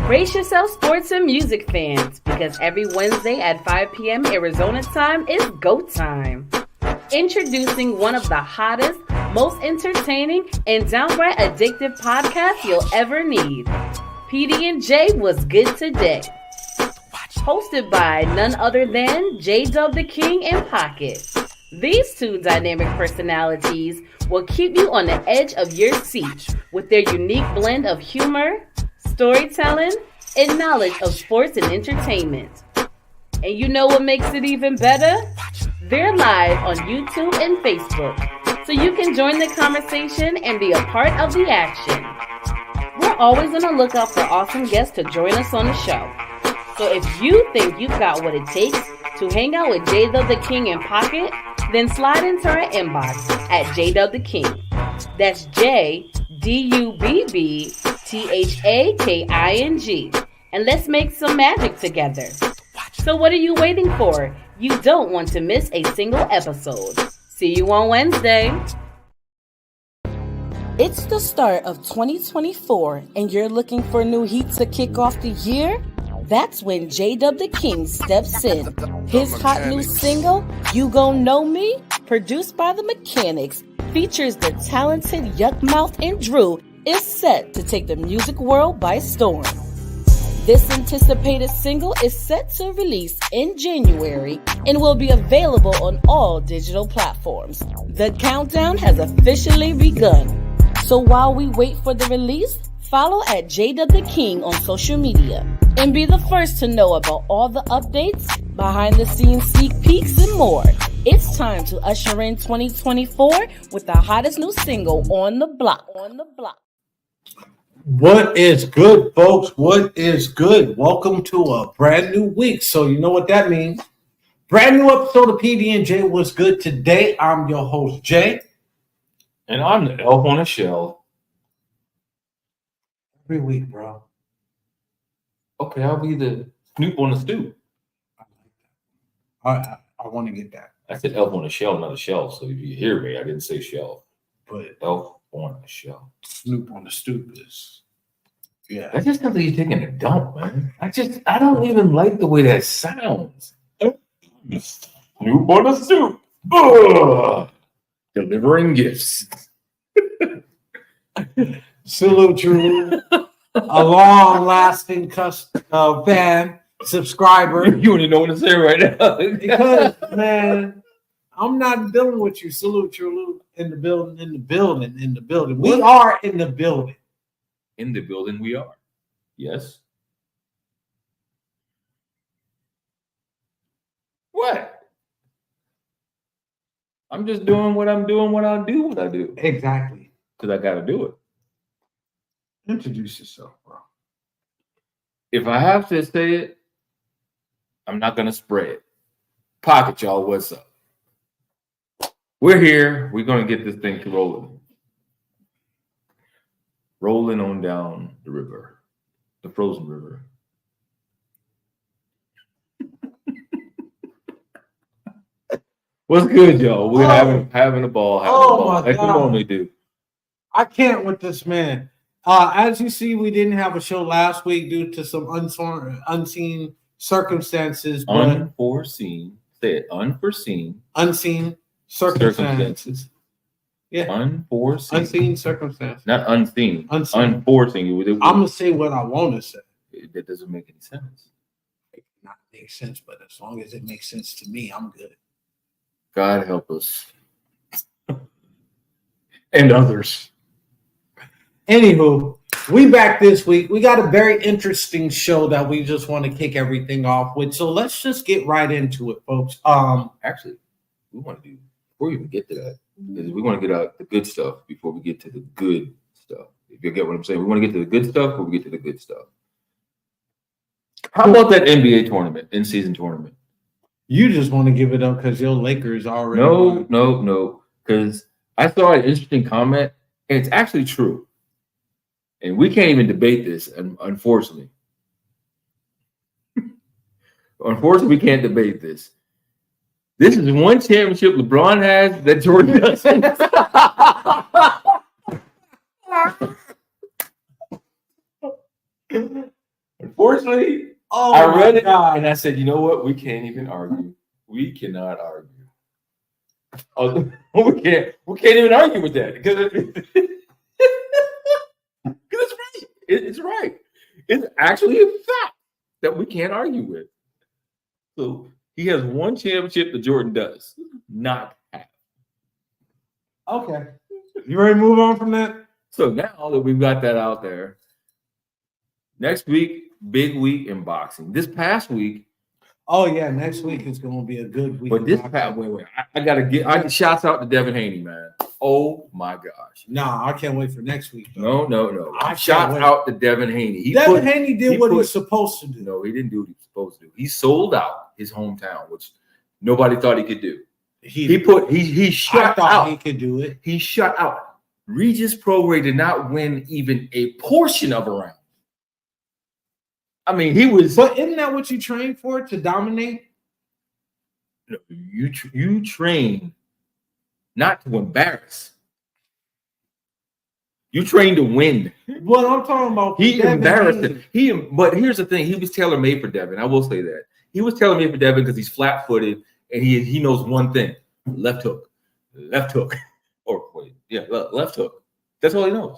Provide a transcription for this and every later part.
Brace yourself, sports and music fans, because every Wednesday at 5 p.m. Arizona time is go time. Introducing one of the hottest, most entertaining, and downright addictive podcasts you'll ever need. PD&J was good today. Hosted by none other than J-Dub the King and Pocket. These two dynamic personalities will keep you on the edge of your seat with their unique blend of humor, storytelling, and knowledge of sports and entertainment. And you know what makes it even better? They're live on YouTube and Facebook, so you can join the conversation and be a part of the action. We're always on the lookout for awesome guests to join us on the show. So if you think you've got what it takes to hang out with J-Dub the King and Pocket, then slide into our inbox at J-Dub the King. That's JDUBBTHAKING. And let's make some magic together. So what are you waiting for? You don't want to miss a single episode. See you on Wednesday. It's the start of 2024 and you're looking for new heat to kick off the year? That's when J-Dub the King steps in. His hot new single, You Gon' Know Me, produced by the Mechanics, features the talented Yuckmouth and Drew, is set to take the music world by storm. This anticipated single is set to release in January and will be available on all digital platforms. The countdown has officially begun. So while we wait for the release, follow at J-Dub the King on social media and be the first to know about all the updates, behind the scenes sneak peeks, and more. It's time to usher in 2024 with the hottest new single on the block. What is good, folks? What is good? Welcome to a brand new week. So you know what that means. Brand new episode of PD&J. What's good today? I'm your host, Jay. And I'm the elf on a shell. Every week, bro. Okay, I'll be the snoop on the stoop. I want to get that. I said elf on a shell, not a shell. So if you hear me, I didn't say shell. But Elf on a shell. Snoop on the stoop is, yeah. That just sounds like you're taking a dump, man. I don't even like the way that sounds. Snoop on the stoop. Ugh. Delivering gifts. Salute you, a long-lasting fan, subscriber. You don't even know what to say right now. Because, man, I'm not dealing with you. Salute you in the building. We are in the building. In the building we are. Yes. What? I'm just doing what I'm doing when I do what I do. Exactly. Because I got to do it. Introduce yourself, bro. If I have to say it, I'm not going to spray it. Pocket, y'all, what's up? We're here. We're going to get this thing to rolling. Rolling on down the river. The frozen river. What's good, y'all? We're having a ball. My Like we God. normally do. I can't with this man. As you see, we didn't have a show last week due to some unseen circumstances. Unforeseen. Say it. Unforeseen. Unseen circumstances. Yeah. Unforeseen. Unseen circumstances. Not unseen. Unseen. Unforeseen. I'm going to say what I want to say. That doesn't make any sense. It not make sense, but as long as it makes sense to me, I'm good. God help us. And others. Anywho, we back this week. We got a very interesting show that we just want to kick everything off with. So let's just get right into it, folks. Actually, we want to do, before we even get to that, is we want to get out the good stuff before we get to the good stuff. If you get what I'm saying, we want to get to the good stuff before we get to the good stuff. How about that NBA tournament, in-season tournament? You just want to give it up because your Lakers already won. No. Because I saw an interesting comment, and it's actually true. And we can't even debate this, unfortunately. Unfortunately, we can't debate this. This is one championship LeBron has that Jordan doesn't. Unfortunately, I read it and I said, you know what? We can't even argue. We cannot argue. Oh, we can't even argue with that because it's right. It's right. It's actually a fact that we can't argue with. So he has one championship that Jordan does not have. Okay. You ready to move on from that? So now that we've got that out there, next week, big week in boxing. This past week. Oh yeah, next week is going to be a good week. But this past wait, I get shouts out to Devin Haney, man. Oh my gosh. Nah, I can't wait for next week. Though. No. Shouts out to Devin Haney. Devin Haney did what he was supposed to do. No, he didn't do what he was supposed to do. He sold out his hometown, which nobody thought he could do. He shut out. He could do it. He shut out. Regis Prograis did not win even a portion of a round. I mean, he was. But isn't that what you train for, to dominate? No, you train not to embarrass. You train to win. What I'm talking about. He embarrassed him. But here's the thing: he was tailor made for Devin. I will say that he was tailor made for Devin because he's flat footed and he knows one thing: left hook, or wait, yeah, left hook. That's all he knows.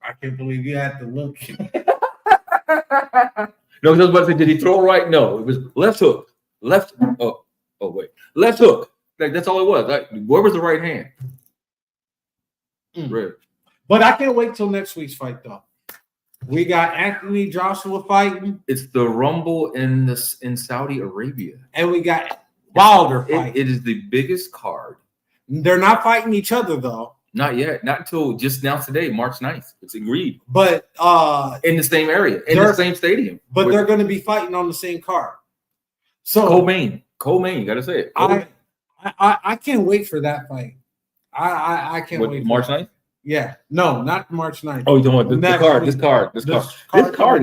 I can't believe you had to look. No, I was about to say, did he throw right? No, it was left hook. Left. Oh, wait, left hook. Like that's all it was. Like, where was the right hand? Right. But I can't wait till next week's fight, though. We got Anthony Joshua fighting. It's the Rumble in Saudi Arabia, and we got Wilder fighting. It is the biggest card. They're not fighting each other, though. Not yet. Not until just now today, March 9th. It's agreed. But in the same area, in the same stadium. But they're going to be fighting on the same card. So Co-main, you got to say it. I can't wait for that fight. I can't wait. March 9th? Yeah. No, not March 9th. Oh, you don't want this card. This card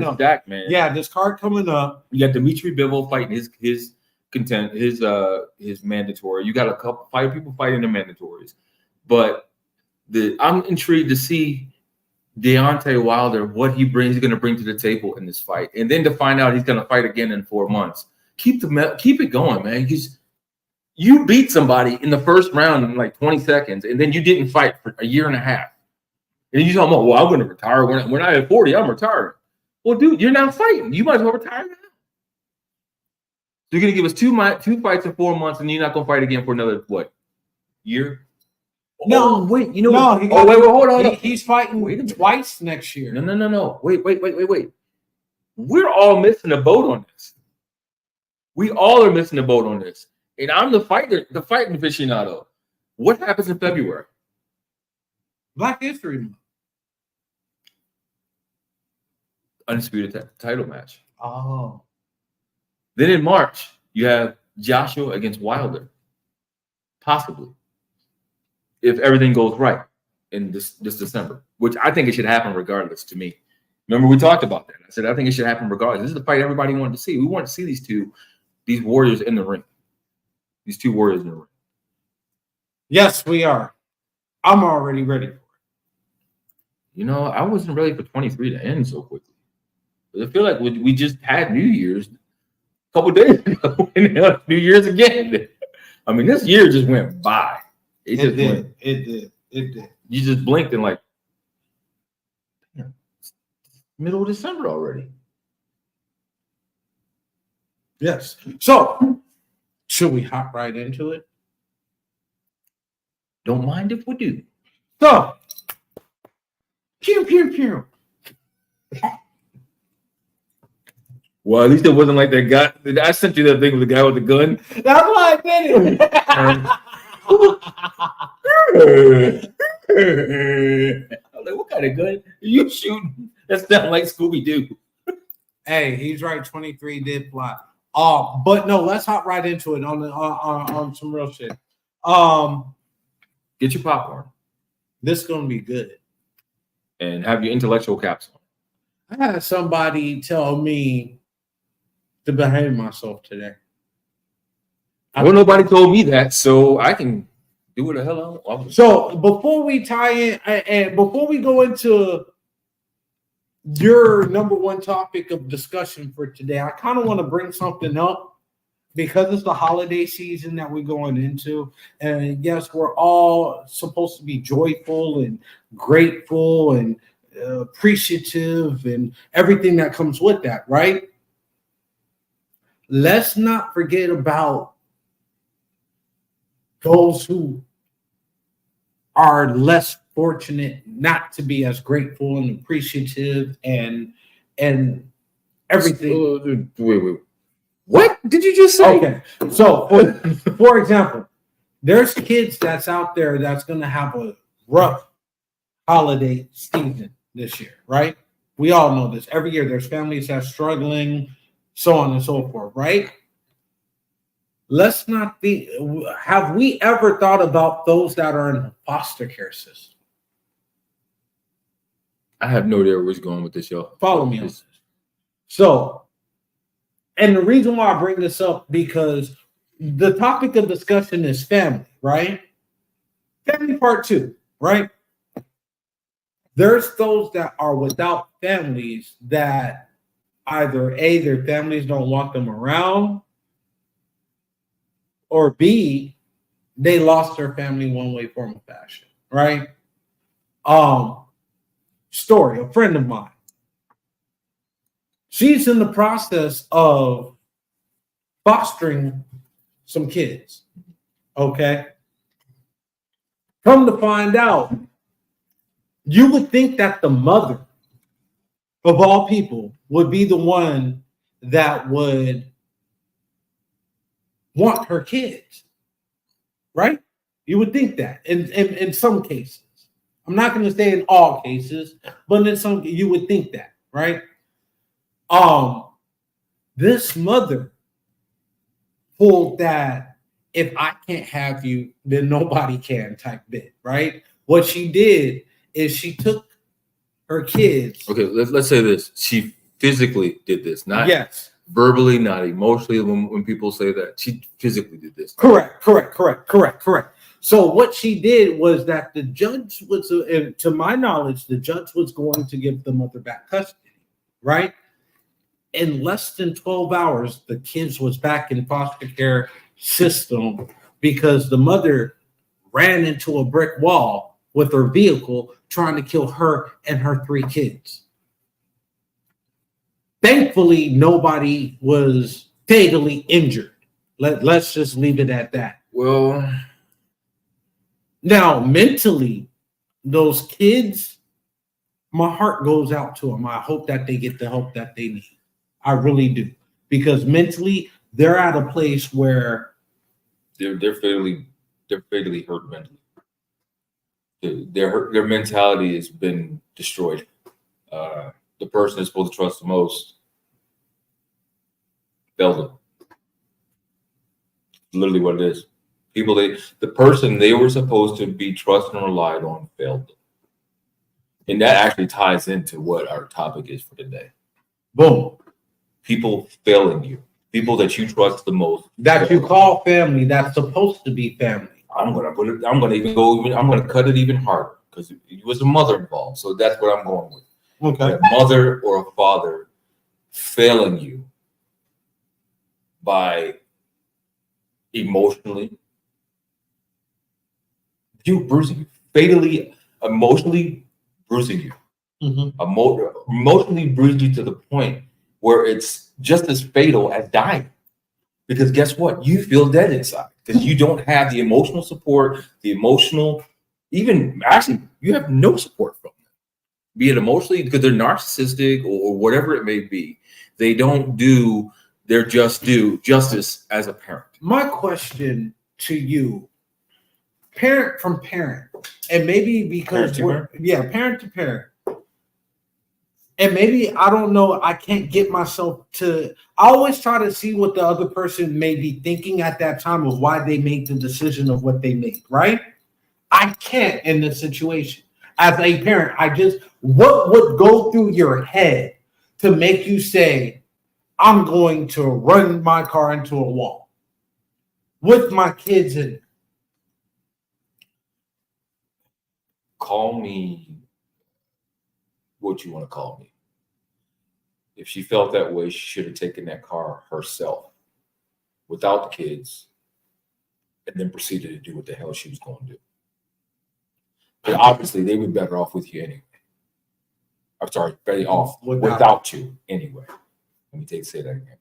is stacked, man. Yeah, this card coming up. You got Dimitri Bivol fighting his mandatory. You got a couple people fighting the mandatories. But I'm intrigued to see Deontay Wilder, what he's going to bring to the table in this fight. And then to find out he's going to fight again in 4 months. Keep it going, man. Because you beat somebody in the first round in like 20 seconds, and then you didn't fight for a year and a half. And you talking about, well, I'm going to retire. When I hit 40, I'm retiring. Well, dude, you're not fighting. You might as well retire now. You're going to give us two fights in 4 months, and you're not going to fight again for another, year? No, wait. Wait, hold on. He's fighting twice next year. No. Wait. We're all missing the boat on this. We all are missing the boat on this. And I'm the fighting aficionado. What happens in February? Black History Month. Undisputed title match. Oh. Then in March, you have Joshua against Wilder. Possibly. If everything goes right in this December, which I think it should happen regardless to me. Remember, we talked about that. I said, I think it should happen regardless. This is the fight everybody wanted to see. We want to see these warriors in the ring. These two warriors in the ring. Yes, we are. I'm already ready for it. I wasn't ready for 23 to end so quickly. I feel like we just had New Year's a couple days ago. And New Year's again. I mean, this year just went by. It did. You just blinked and middle of December already. Yes. So, should we hop right into it? Don't mind if we do. So, pew. Well, at least it wasn't like that guy. I sent you that thing with the guy with the gun. That's why I did it. I'm like, what kind of gun are you shooting? That sounds like Scooby-Doo. Hey, he's right. 23 did fly. But no, let's hop right into it on some real shit. Get your popcorn. This is gonna be good. And have your intellectual caps on. I had somebody tell me to behave myself today. Well, nobody told me that, so I can do what the hell I want. So before we tie in and before we go into your number one topic of discussion for today, I kind of want to bring something up because it's the holiday season that we're going into. And yes, we're all supposed to be joyful and grateful and appreciative and everything that comes with that, right? Let's not forget about those who are less fortunate not to be as grateful and appreciative and everything. Wait. What did you just say? Okay, so for example, there's kids that's out there that's going to have a rough holiday season this year, right? We all know this. Every year there's families that's struggling, so on and so forth, right? Let's not be. Have we ever thought about those that are in the foster care system? I have no idea where he's going with this, y'all. Follow me on this. So, and the reason why I bring this up because the topic of discussion is family, right? Family part 2, right? There's those that are without families that either A, their families don't want them around, or B, they lost their family one way, form, or fashion, right? Story, a friend of mine. She's in the process of fostering some kids, okay? Come to find out, you would think that the mother of all people would be the one that would want her kids, right? You would think that in some cases. I'm not going to say in all cases, but in some you would think that, right? This mother pulled that if I can't have you, then nobody can type bit, right? What she did is she took her kids. Okay, let's say this. She physically did this, not yes, verbally, not emotionally. When people say that, she physically did this. Correct. So what she did was that the judge was, to my knowledge, the judge was going to give the mother back custody, right? In less than 12 hours, the kids was back in foster care system because the mother ran into a brick wall with her vehicle trying to kill her and her 3 kids. Thankfully, nobody was fatally injured. Let's just leave it at that. Well, now mentally, those kids, my heart goes out to them. I hope that they get the help that they need. I really do, because mentally they're at a place where they're fatally hurt mentally. Their mentality has been destroyed. The person they're supposed to trust the most failed them. Literally what it is. The person they were supposed to be trusted and relied on failed them. And that actually ties into what our topic is for today. boom, People failing you. People that you trust the most. that you call family, that's supposed to be family. I'm gonna cut it even harder because it was a mother involved. So that's what I'm going with. Okay. A mother or a father failing you by emotionally, bruising you, fatally, emotionally bruising you, emotionally bruising you to the point where it's just as fatal as dying. Because guess what? You feel dead inside because you don't have the emotional support, you have no support from them. Be it emotionally because they're narcissistic or whatever it may be. They don't do their just due justice as a parent. My question to you, parent from parent, and maybe because parent to parent. And maybe, I don't know, I can't get myself to, I always try to see what the other person may be thinking at that time of why they made the decision of what they made, right? I can't in this situation. As a parent, what would go through your head to make you say, I'm going to run my car into a wall with my kids in it? Call me what you want to call me. If she felt that way, she should have taken that car herself without the kids and then proceeded to do what the hell she was going to do. But obviously, they were better off with you anyway. I'm sorry, better off without you anyway. Let me say that again.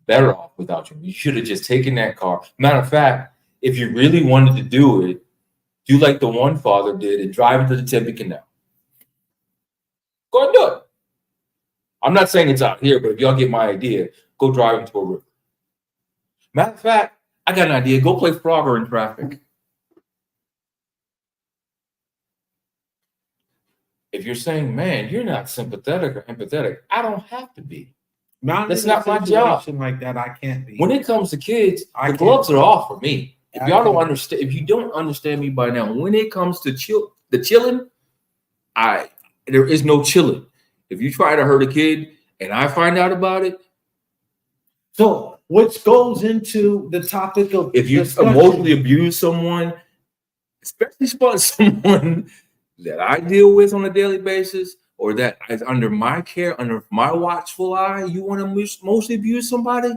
Better off without you. You should have just taken that car. Matter of fact, if you really wanted to do it, do like the one father did and drive into the Tempe Canal. Go ahead and do it. I'm not saying it's out here, but if y'all get my idea, go drive into a river. Matter of fact, I got an idea. Go play Frogger in traffic. If you're saying, man, you're not sympathetic or empathetic, I don't have to be. That's not my job. Like that, I can't be. When it comes to kids, the gloves are off for me. If y'all don't understand, if you don't understand me by now, when it comes to chilling, there is no chilling. If you try to hurt a kid and I find out about it. So which goes into the topic of if you emotionally abuse someone, especially someone that I deal with on a daily basis or that is under my care, under my watchful eye, you want to mostly abuse somebody?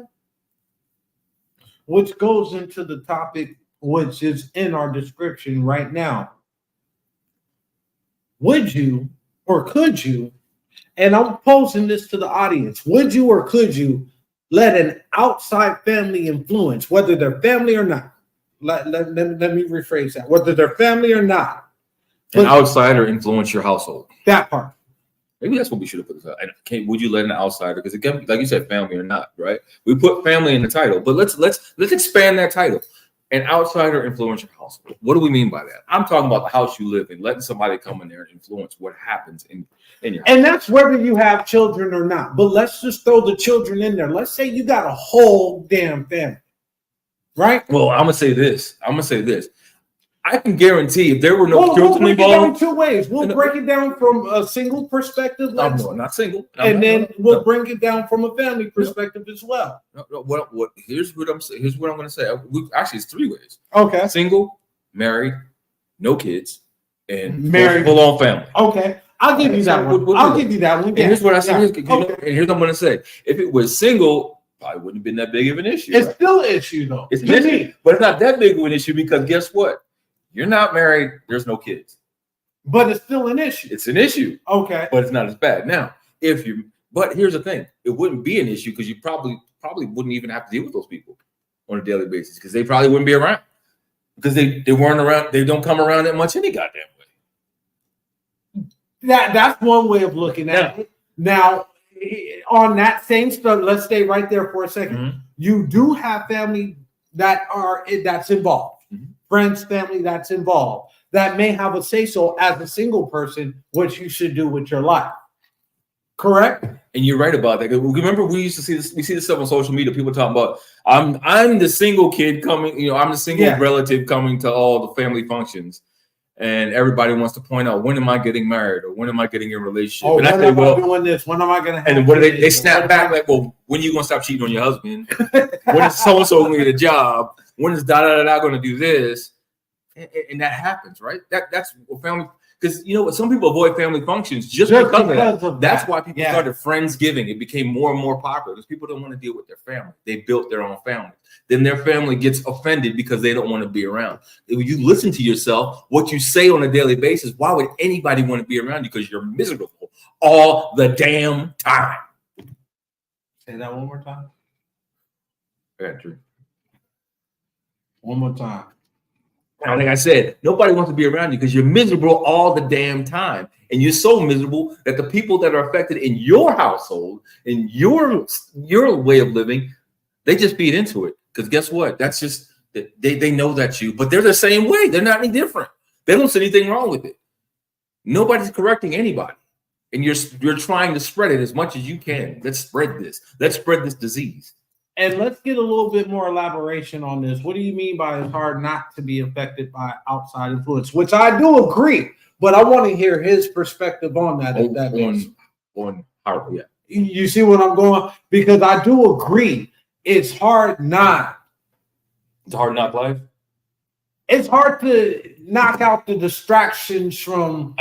Which goes into the topic which is in our description right now. Would you or could you, and I'm posing this to the audience, would you or could you let an outside family influence, whether they're family or not? Let me rephrase that. Whether they're family or not. An outsider influence your household. That part. Maybe that's what we should have put. Would you let an outsider? Because again, like you said, family or not, right? We put family in the title, but let's expand that title. An outsider influence your household. What do we mean by that? I'm talking about the house you live in, letting somebody come in there and influence what happens in your house. And that's whether you have children or not. But let's just throw the children in there. Let's say you got a whole damn family, right? Well, I'm gonna say this. I can guarantee if there were no children involved, we'll break it down 2 ways. We'll break it down from a single perspective. No, not single. We'll bring it down from a family perspective as well. Here's what I'm saying. Here's what I'm going to say. Actually, it's 3 ways. Okay. Single, married, no kids, and married, full-on family. Okay. I'll give you that one. I'll give you that one. And here's what I say. And here's what I'm going to say. If it was single, probably wouldn't have been that big of an issue. It's still an issue, though. It's an issue, but it's not that big of an issue because guess what? You're not married. There's no kids. But it's still an issue. It's an issue. Okay. But it's not as bad. Now, but here's the thing. It wouldn't be an issue because you probably wouldn't even have to deal with those people on a daily basis because they probably wouldn't be around because they weren't around. They don't come around that much any goddamn way. That's one way of looking at it. Now, on that same stuff, let's stay right there for a second. Mm-hmm. You do have family that's involved. Mm-hmm. Friends, family that's involved that may have a say-so as a single person, what you should do with your life. Correct? And you're right about that. Remember, we used to see this. We see this stuff on social media. People talking about, I'm the single kid coming. I'm the single relative coming to all the family functions, and everybody wants to point out when am I getting married or when am I getting in a relationship? Oh, and when am I doing this? When am I going to? And what they snap back like, well, when are you going to stop cheating on your husband? When is so and so going to get a job? When is going to do this? And that happens, right? That's what family. Because you know what, some people avoid family functions just because of that. That's why people started Friendsgiving. It became more and more popular because people don't want to deal with their family. They built their own family. Then their family gets offended because they don't want to be around. If you listen to yourself, what you say on a daily basis, why would anybody want to be around you? Because you're miserable all the damn time. Say that one more time. Patrick. One more time. Now, like I said, nobody wants to be around you because you're miserable all the damn time. And you're so miserable that the people that are affected in your household, in your way of living, they just feed into it. Because guess what? That's just, they know that's you, but they're the same way. They're not any different. They don't see anything wrong with it. Nobody's correcting anybody. And you're trying to spread it as much as you can. Let's spread this. Let's spread this disease. And let's get a little bit more elaboration on this. What do you mean by it's hard not to be affected by outside influence? Which I do agree, but I want to hear his perspective on that. You see what I'm going? Because I do agree, it's hard not. It's hard not life. it's hard to knock out the distractions from.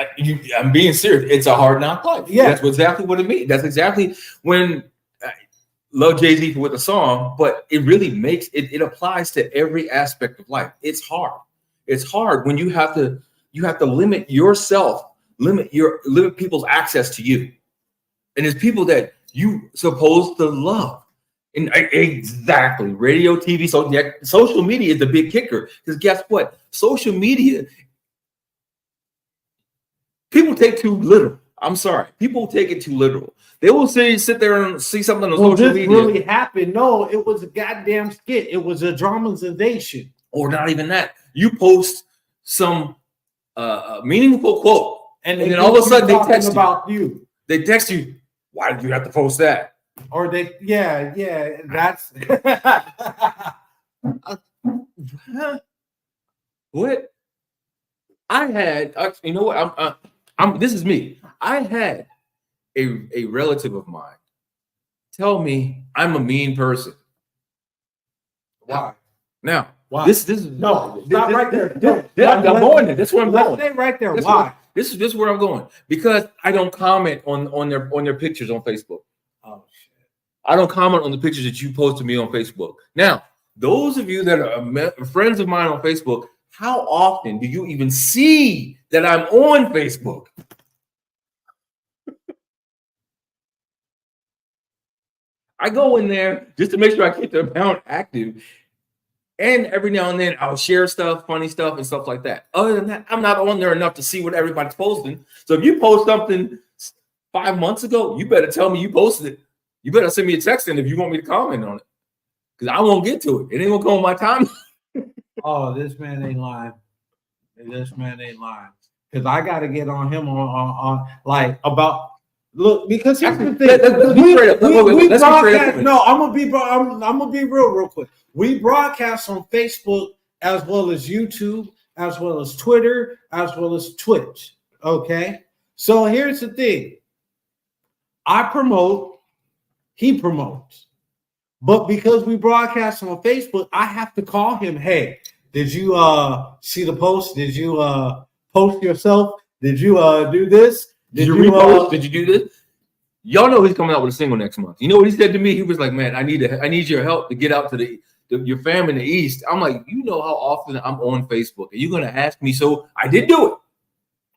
I'm being serious. It's a hard knock life. Yeah, that's exactly what it means. That's exactly when I love Jay-Z with the song, but it really makes it. It applies to every aspect of life. It's hard. It's hard when you have to limit yourself, limit people's access to you, and it's people that you supposed to love. And exactly, radio, TV, social media is the big kicker. Because guess what? Social media, people take too literal. I'm sorry, people take it too literal. They will sit there and see something on social media. Really happened? No, it was a goddamn skit. It was a dramatization. Or not even that. You post some meaningful quote, and then all of a sudden they text about you. They text you. Why did you have to post that? Or that's what I had. You know what? I'm. This is me. I had a relative of mine tell me I'm a mean person. Why? Now, why? This is no. Stop right there. I'm going there. That's where I'm going. Stay right there. Why? This is where I'm going, because I don't comment on their pictures on Facebook. Oh shit! I don't comment on the pictures that you post to me on Facebook. Now, those of you that are friends of mine on Facebook, how often do you even see that I'm on Facebook? I go in there just to make sure I keep the account active. And every now and then I'll share stuff, funny stuff, and stuff like that. Other than that, I'm not on there enough to see what everybody's posting. So if you post something 5 months ago, you better tell me you posted it. You better send me a text in if you want me to comment on it, because I won't get to it. It ain't gonna come on my time. Oh, this man ain't lying. This man ain't lying. Because I got to get on him on like about. Look, because here's the thing. No, I'm gonna be real quick. We broadcast on Facebook as well as YouTube, as well as Twitter, as well as Twitch. Okay, so here's the thing. I promote, he promotes, but because we broadcast on Facebook, I have to call him. Hey, did you see the post? Did you post yourself? Did you do this? Did you repost? Did you do this? Y'all know he's coming out with a single next month. You know what he said to me? He was like, "Man, I need your help to get out to your fam in the East." I'm like, you know how often I'm on Facebook, and you're gonna ask me? So I did do it.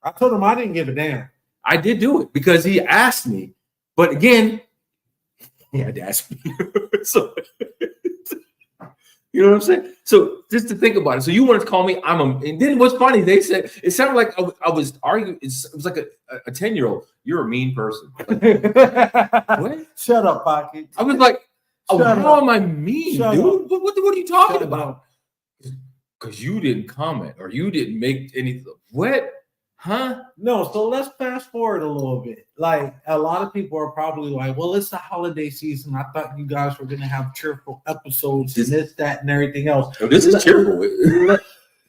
I told him I didn't give a damn. I did do it because he asked me. But again, he had to ask me. So you know what I'm saying? So just to think about it. So you wanted to call me? And then what's funny? They said it sounded like I was arguing. It was like a 10-year-old. You're a mean person. Like, what? Shut up, Pocket. I was like, how am I mean, dude? What are you talking about? Because you didn't comment or you didn't make anything. What? Huh? No, so let's fast forward a little bit. Like, a lot of people are probably like, well, it's the holiday season. I thought you guys were going to have cheerful episodes and this, that, and everything else. No, this is cheerful.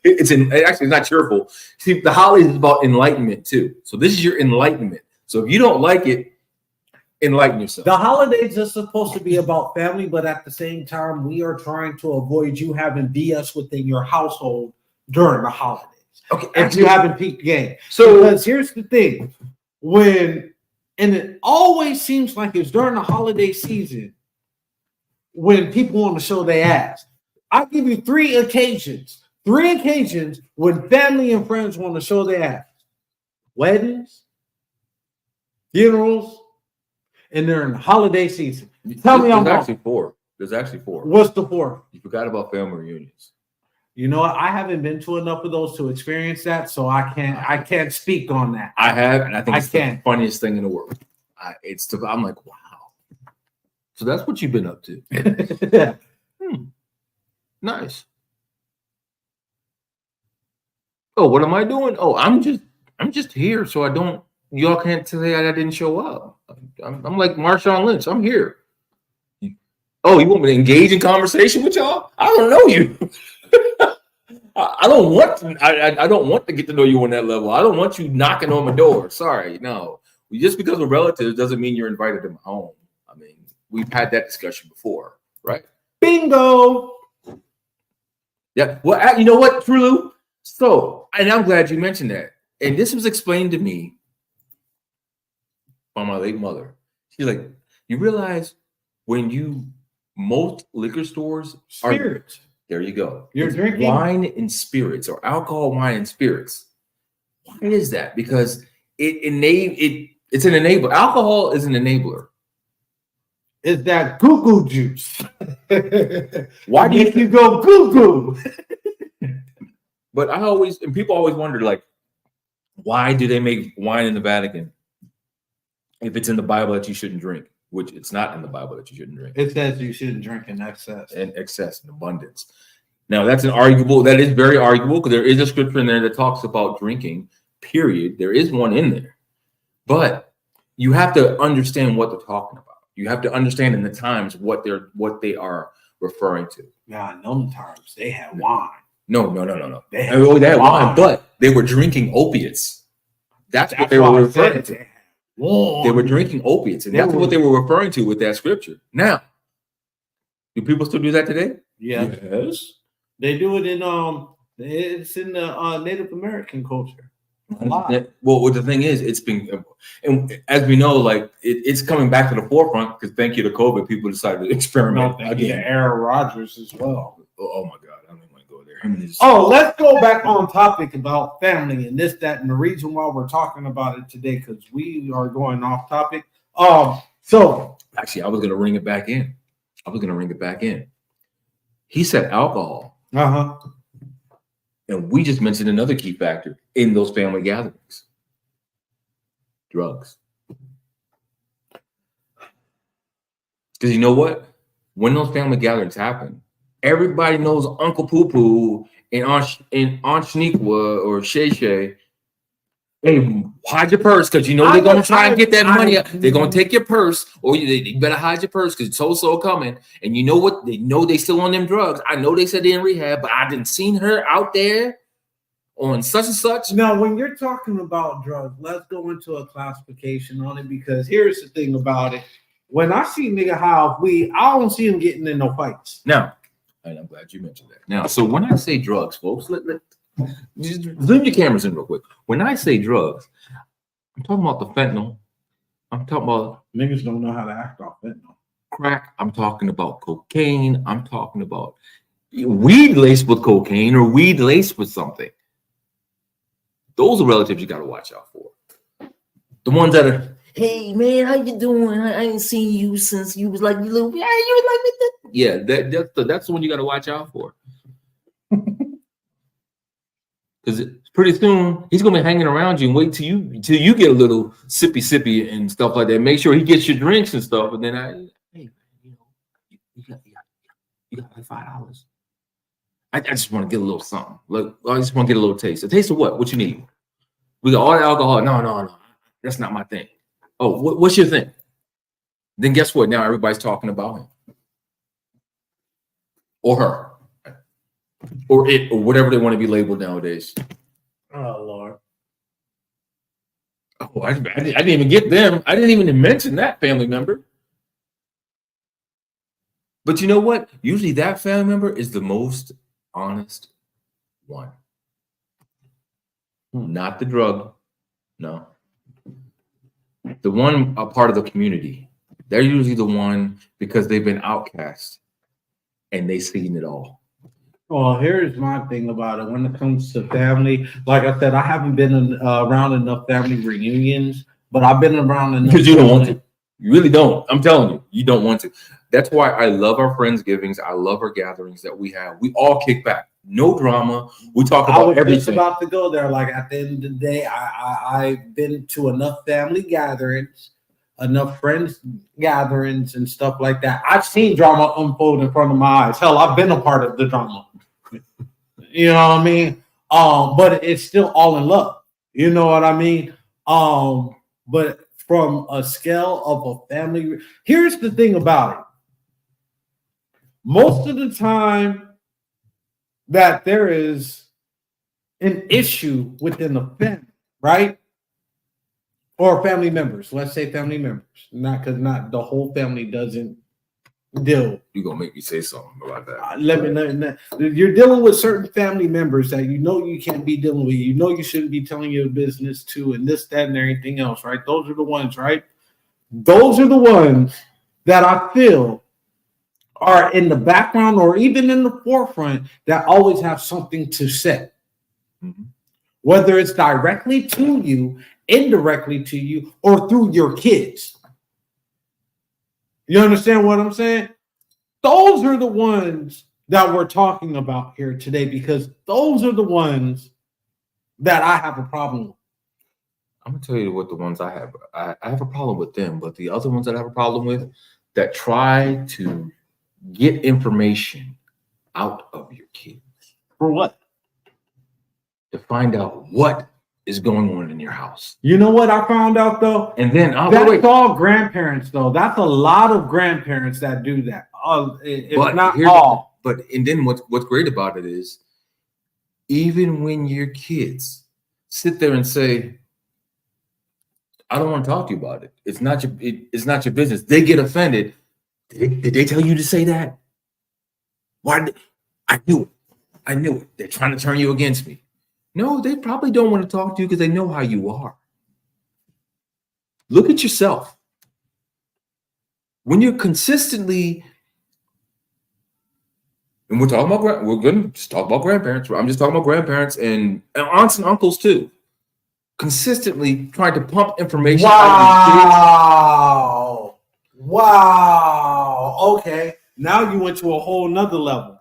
It's not cheerful. See, the holidays is about enlightenment too. So this is your enlightenment. So if you don't like it, enlighten yourself. The holidays are supposed to be about family, but at the same time, we are trying to avoid you having BS within your household during the holidays. Okay, if you haven't peaked game. So because here's the thing, and it always seems like it's during the holiday season when people want to show their ass. I'll give you three occasions when family and friends want to show their ass: weddings, funerals, and during the holiday season. Tell me I'm wrong. There's actually four. What's the fourth? You forgot about family reunions. You know what? I haven't been to enough of those to experience that, so I can't speak on that. I have, and I think it's the funniest thing in the world. I'm like, wow. So that's what you've been up to. Nice. Oh, what am I doing? Oh, I'm just here, so y'all can't say I didn't show up. I'm like Marshawn Lynch. I'm here. Oh, you want me to engage in conversation with y'all? I don't know you. I don't want to get to know you on that level. I don't want you knocking on my door. Sorry, no. Just because we're relatives doesn't mean you're invited to my home. I mean, we've had that discussion before, right? Bingo. Yeah. Well, you know what, True Lou? So, and I'm glad you mentioned that. And this was explained to me by my late mother. She's like, you realize when most liquor stores Spirits. There you go. You're It's drinking wine and spirits, or alcohol, wine, and spirits. Why is that? Because it's an enabler. Alcohol is an enabler. Is that goo-goo juice? Why do you go goo-goo? But people always wonder, like, why do they make wine in the Vatican if it's in the Bible that you shouldn't drink? Which it's not in the Bible that you shouldn't drink. It says you shouldn't drink in excess. In excess, in abundance. Now that is very arguable, because there is a scripture in there that talks about drinking, period. There is one in there. But you have to understand what they're talking about. You have to understand in the times what they are referring to. Yeah, in those times they had wine. No. They had wine, but they were drinking opiates. That's what they were referring to. They were drinking opiates, and that's what they were referring to with that scripture. Now, do people still do that today? Yeah. Yes. They do it in it's in the Native American culture. A lot. Well, the thing is, it's been, and as we know, like it's coming back to the forefront because thank you to COVID, people decided to experiment again. Aaron Rodgers as well. Oh my God, I don't even want to go there. Let's go back on topic about family and this, that, and the reason why we're talking about it today, because we are going off topic. So actually, I was gonna ring it back in. He said alcohol. And we just mentioned another key factor in those family gatherings: drugs. Because you know what? When those family gatherings happen, everybody knows Uncle Poo Poo and Aunt Shaniqua or Shay Shay. Hey, hide your purse, because you know they're going to try and get that money out. They're going to take your purse, or you better hide your purse because so coming. And you know what? They know they still on them drugs. I know they said they're in rehab, but I didn't seen her out there on such and such. Now, when you're talking about drugs, let's go into a classification on it, because here's the thing about it. When I see nigga high off weed, I don't see him getting in no fights. Now, and I'm glad you mentioned that. Now, so when I say drugs, folks, just zoom your cameras in real quick. When I say drugs, I'm talking about the fentanyl. I'm talking about niggas don't know how to act off fentanyl. Crack. I'm talking about cocaine. I'm talking about weed laced with cocaine or weed laced with something. Those are relatives you got to watch out for. The ones that are, hey man, how you doing? I ain't seen you since you was like little. Yeah, you was like that. Yeah, that's the one you got to watch out for. Because pretty soon he's gonna be hanging around you and wait till you get a little sippy and stuff like that. Make sure he gets your drinks and stuff, and then hey, you got like $5. I just want to get a little something. Look, I just want to get a little taste. A taste of what? What you need? We got all the alcohol. No, that's not my thing. Oh, what's your thing? Then guess what? Now everybody's talking about him or her. Or it, or whatever they want to be labeled nowadays. Oh Lord! Oh, I didn't even get them. I didn't even mention that family member. But you know what? Usually that family member is the most honest one. Not the drug. No. The one a part of the community. They're usually the one because they've been outcast and they've seen it all. Well, here's my thing about it. When it comes to family, like I said, I haven't been around enough family reunions, but I've been around enough. Because you don't want to. You really don't. I'm telling you, you don't want to. That's why I love our Friendsgivings. I love our gatherings that we have. We all kick back. No drama. We talk about everything. I was just about to go there. Like at the end of the day, I've been to enough family gatherings, enough friends gatherings and stuff like that. I've seen drama unfold in front of my eyes. Hell, I've been a part of the drama. You know what I mean? But it's still all in love. You know what I mean? But from a scale of a family, here's the thing about it. Most of the time that there is an issue within the family, right? Or family members. Let's say family members. Not because not the whole family doesn't deal. You're gonna make me say something about that. You're dealing with certain family members that you know you can't be dealing with. You know you shouldn't be telling your business to, and this, that, and everything else, right? Those are the ones, right? Those are the ones that I feel are in the background or even in the forefront that always have something to say. Mm-hmm. Whether it's directly to you, indirectly to you, or through your kids. You understand what I'm saying? Those are the ones that we're talking about here today, because those are the ones that I have a problem with. I'm gonna tell you what the ones I have. I have a problem with them, but the other ones that I have a problem with that try to get information out of your kids. For what? To find out what is going on in your house. You know what I found out though? And then that's all grandparents though. That's a lot of grandparents that do that. It's not all. And then what's great about it is, even when your kids sit there and say, I don't want to talk to you about it. It's not your business. They get offended. Did they tell you to say that? Why? I knew it. They're trying to turn you against me. No, they probably don't want to talk to you because they know how you are. Look at yourself. When you're consistently, and we're going to just talk about grandparents. I'm just talking about grandparents and aunts and uncles too. Consistently trying to pump information out of your kids. Wow. Okay. Now you went to a whole nother level.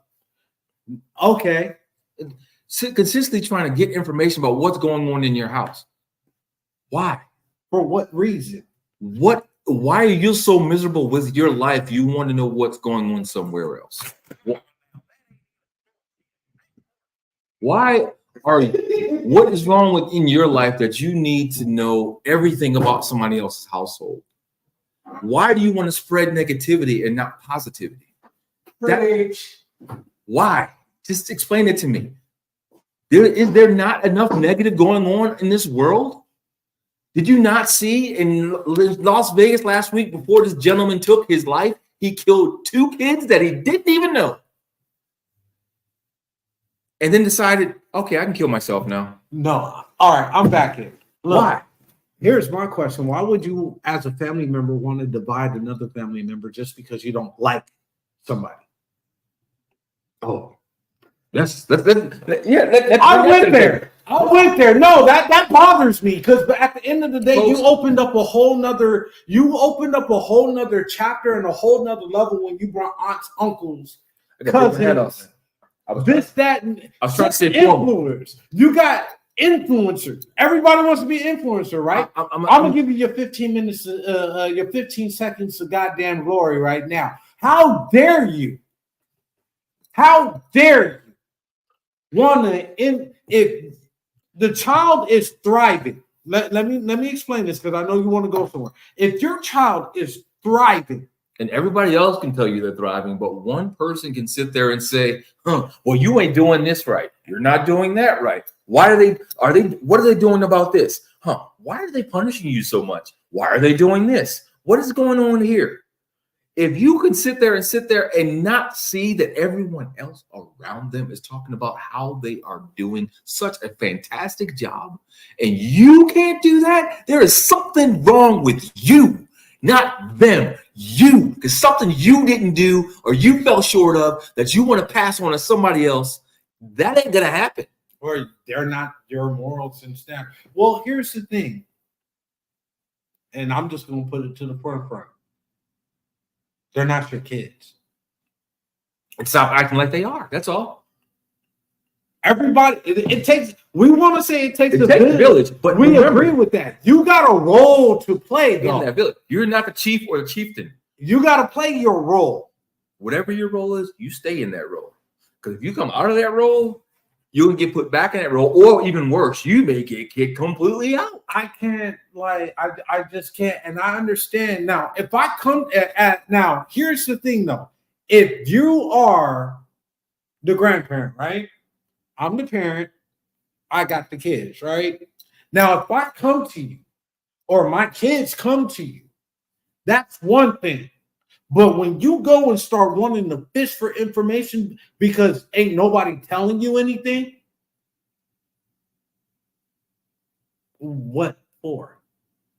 Okay. Consistently trying to get information about what's going on in your house. Why? For what reason? Why are you so miserable with your life? You want to know what's going on somewhere else. What is wrong in your life that you need to know everything about somebody else's household? Why do you want to spread negativity and not positivity? Why? Just explain it to me. Is there not enough negative going on in this world? Did you not see in Las Vegas last week, before this gentleman took his life, he killed 2 kids that he didn't even know? And then decided, okay, I can kill myself now. No. All right, I'm back here. Look, why? Here's my question. Why would you, as a family member, want to divide another family member just because you don't like somebody? Oh. I went there. No, that bothers me, because at the end of the day, you opened up a whole nother chapter and a whole nother level when you brought aunts, uncles, cousins, this, that, and I was trying to say influencers. You got influencers. Everybody wants to be an influencer, right? I'm gonna give you your 15 minutes, your 15 seconds of goddamn glory right now. How dare you? How dare you? If the child is thriving, let me explain this, because I know you want to go somewhere. If your child is thriving, and everybody else can tell you they're thriving, but one person can sit there and say, well, you ain't doing this right. You're not doing that right. What are they doing about this? Why are they punishing you so much? Why are they doing this? What is going on here? If you can sit there and not see that everyone else around them is talking about how they are doing such a fantastic job, and you can't do that, there is something wrong with you, not them. You, because something you didn't do or you fell short of that you want to pass on to somebody else, that ain't gonna happen. Or they're not your morals and standards. Well, here's the thing, and I'm just gonna put it to the forefront. They're not your kids. And stop acting like they are. That's all. Everybody, it takes. We want to say it takes a village, but we agree with that. You got a role to play, though. In that village, you're not the chief or the chieftain. You got to play your role. Whatever your role is, you stay in that role. Because if you come out of that role, you'll get put back in that role, or even worse, you may get kicked completely out. I can't, I just can't. And I understand now. If I come now, here's the thing though. If you are the grandparent, right? I'm the parent. I got the kids, right? Now, if I come to you, or my kids come to you, that's one thing. But when you go and start wanting to fish for information because ain't nobody telling you anything, what for?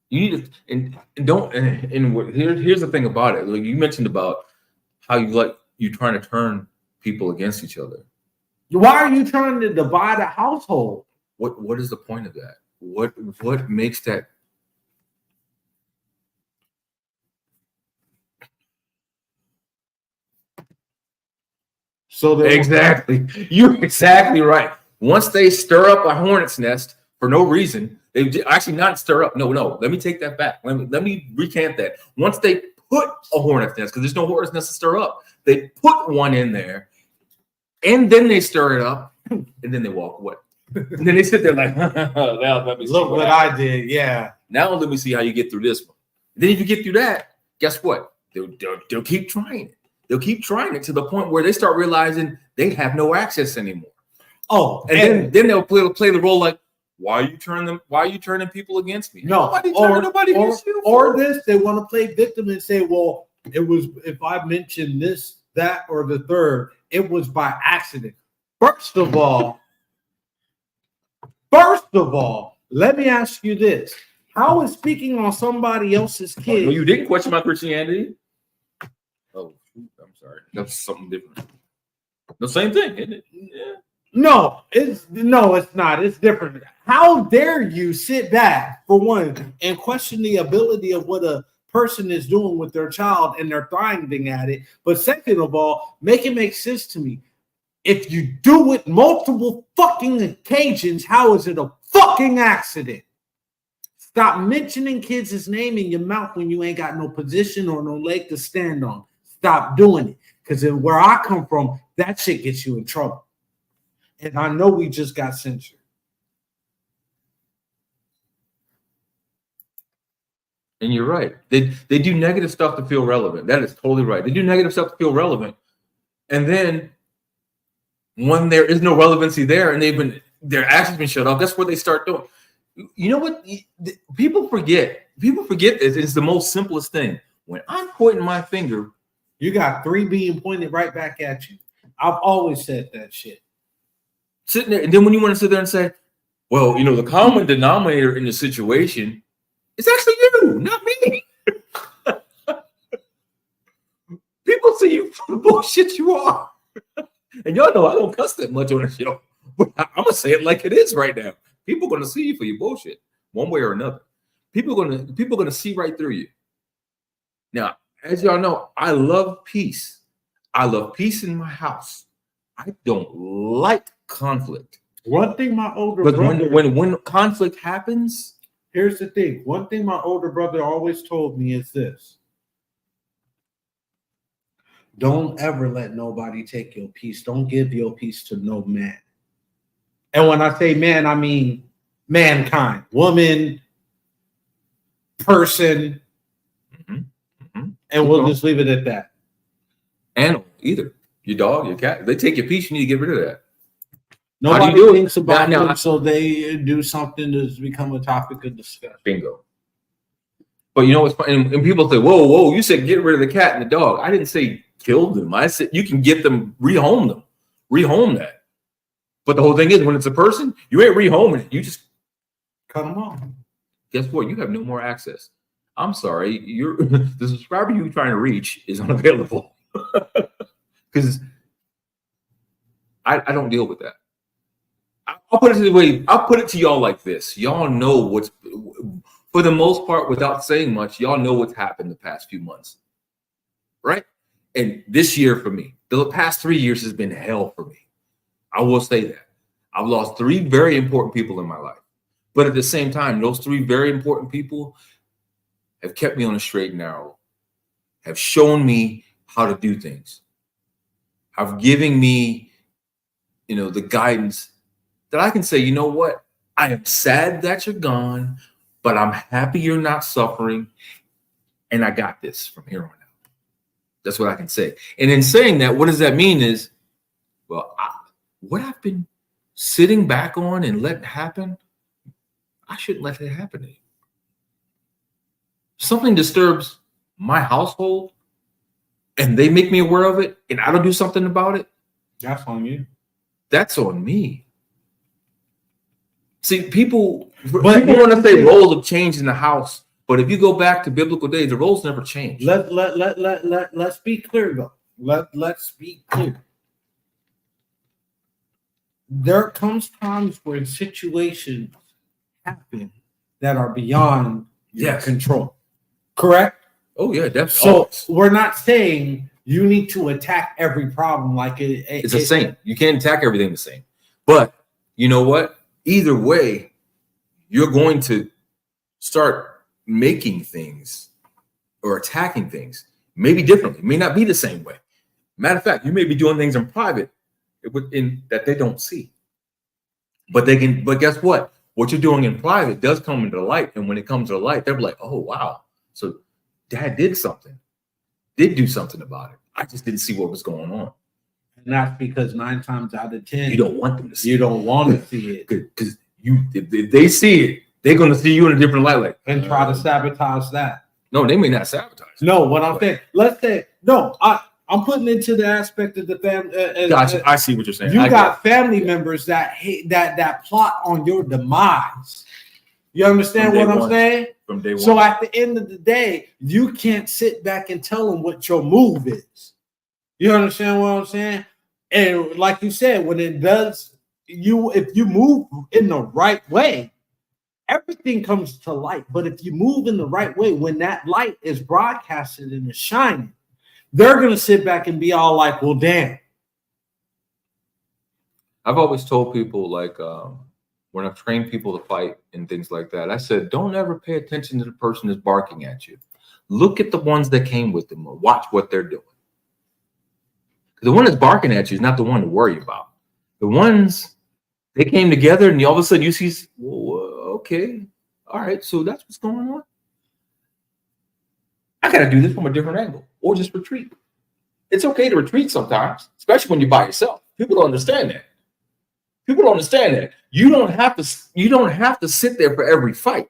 You need to, and don't, and here's the thing about it. Like you mentioned about how you trying to turn people against each other. Why are you trying to divide a household? What is the point of that? What makes that? So exactly, you're exactly right. Once they stir up a hornet's nest for no reason, they actually not stir up. No, let me take that back. Let me recant that. Once they put a hornet's nest, because there's no hornet's nest to stir up, they put one in there, and then they stir it up, and then they walk away. And then they sit there like, now let me look what I did. Yeah. Now let me see how you get through this one. And then if you get through that, guess what? They'll keep trying it. They'll keep trying it to the point where they start realizing they have no access anymore. Oh, and then they'll play the role like, why are you turning people against me? No, nobody against you. Or this, they want to play victim and say, well, it was, if I mentioned this, that, or the third, it was by accident. First of all, let me ask you this. How is speaking on somebody else's kid? No, you didn't question my Christianity. Oh, I'm sorry. That's something different. The same thing, isn't it? Yeah. No, it's not. It's different. How dare you sit back, for one, and question the ability of what a person is doing with their child and they're thriving at it. But second of all, make it make sense to me. If you do it multiple fucking occasions, how is it a fucking accident? Stop mentioning kids' name in your mouth when you ain't got no position or no leg to stand on. Stop doing it. Because where I come from, that shit gets you in trouble. And I know we just got censored. And you're right. They do negative stuff to feel relevant. That is totally right. They do negative stuff to feel relevant. And then when there is no relevancy there and their actions been shut off, that's what they start doing. You know what? People forget. People forget this. It's the most simplest thing. When I'm pointing my finger, you got 3 being pointed right back at you. I've always said that shit. Sitting there, and then when you want to sit there and say, well, the common denominator in the situation is actually you, not me. People see you for the bullshit you are. And y'all know I don't cuss that much on the show. But I'm going to say it like it is right now. People are going to see you for your bullshit, one way or another. People are going to see right through you. Now, as y'all know, I love peace. I love peace in my house. I don't like conflict. One thing my older brother, when conflict happens, here's the thing. One thing my older brother always told me is this: don't ever let nobody take your peace. Don't give your peace to no man. And when I say man, I mean mankind, woman, person, and we'll just leave it at that. Animal, either your dog, your cat, they take your peace. You need to get rid of that. Nobody thinks about them, so they do something that's become a topic of discussion. Bingo. But you know what's funny? And people say, whoa, you said get rid of the cat and the dog. I didn't say kill them. I said you can get them, rehome that. But the whole thing is, when it's a person, you ain't rehoming it. You just cut them off. Guess what? You have no more access. I'm sorry. The subscriber you're trying to reach is unavailable. Because I don't deal with that. I'll put it to y'all like this. Y'all know what's, for the most part, without saying much, y'all know what's happened the past few months. Right? And this year for me, the past 3 years has been hell for me. I will say that. I've lost 3 very important people in my life. But at the same time, those 3 very important people have kept me on a straight and narrow, have shown me how to do things, have given me, the guidance that I can say, you know what? I am sad that you're gone, but I'm happy you're not suffering. And I got this from here on out. That's what I can say. And in saying that, what does that mean is, well, what I've been sitting back on and letting happen, I shouldn't let it happen to you. Something disturbs my household, and they make me aware of it, and I don't do something about it, that's on you. That's on me. See, people want to say roles have changed in the house, but if you go back to biblical days, the roles never changed. Let's be clear though. Let's be clear. There comes times where situations happen that are beyond your control. Correct? Oh yeah, definitely. So we're not saying you need to attack every problem like it's the same. You can't attack everything the same. But you know what? Either way, you're going to start making things or attacking things maybe differently. It may not be the same way. Matter of fact, you may be doing things in private that they don't see. But they can. But guess what? What you're doing in private does come into the light. And when it comes to the light, they're like, oh, wow. So dad did do something about it. I just didn't see what was going on. And that's because 9 times out of 10, you don't want them to see it. You don't want to see it. Because if they see it, they're going to see you in a different light. And try to sabotage that. No, they may not sabotage. No, what I'm saying, let's say, no, I'm putting into the aspect of the family. Gotcha. I see what you're saying. You got family members that hate that plot on your demise. You understand what I'm saying? From day one. So at the end of the day, you can't sit back and tell them what your move is. You understand what I'm saying? And like you said, when it does, if you move in the right way, everything comes to light. But if you move in the right way, when that light is broadcasted and is shining, they're going to sit back and be all like, well, damn. I've always told people, like, when I've trained people to fight and things like that, I said, don't ever pay attention to the person that's barking at you. Look at the ones that came with them or watch what they're doing. The one that's barking at you is not the one to worry about. The ones, they came together and all of a sudden you see, well, okay, all right, so that's what's going on. I got to do this from a different angle or just retreat. It's okay to retreat sometimes, especially when you're by yourself. People don't understand that. People don't understand that. You don't have to sit there for every fight